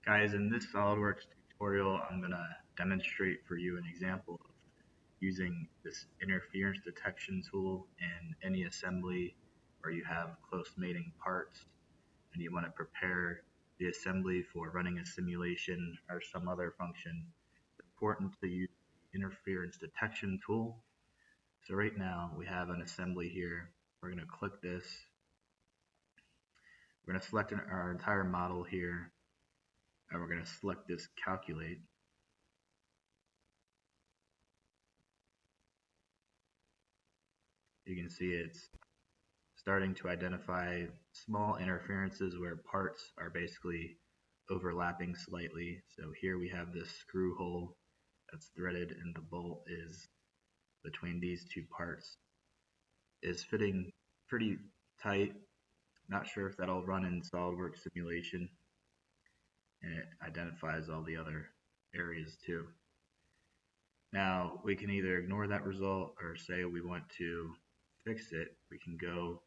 Guys, in this SolidWorks tutorial, I'm going to demonstrate for you an example of using this interference detection tool in any assembly where you have close mating parts and you want to prepare the assembly for running a simulation or some other function. It's important to use the interference detection tool. So right now we have an assembly here. We're going to click this. We're going to select our entire model here, and we're going to select this calculate. You can see it's starting to identify small interferences where parts are basically overlapping slightly. So here we have this screw hole that's threaded and the bolt is between these two parts is fitting pretty tight. Not sure if that'll run in SolidWorks simulation, and it identifies all the other areas too. Now we can either ignore that result or say we want to fix it. We can go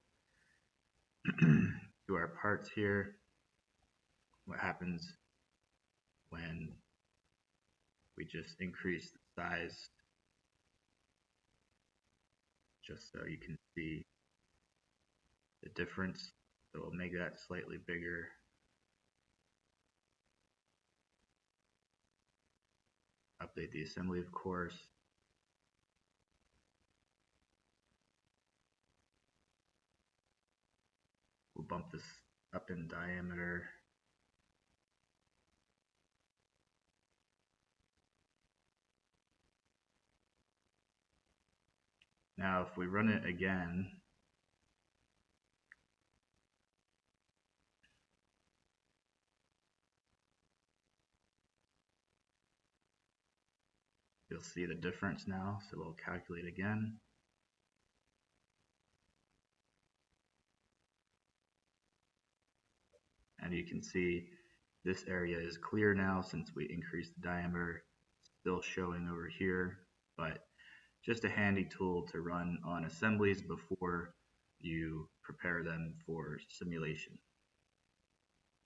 to our parts here. What happens when we just increase the size, just so you can see the difference. So we'll make that slightly bigger. Update the assembly, of course. We'll bump this up in diameter. Now if we run it again, you'll see the difference now. So we'll calculate again. And you can see this area is clear now since we increased the diameter. Still showing over here, but just a handy tool to run on assemblies before you prepare them for simulation.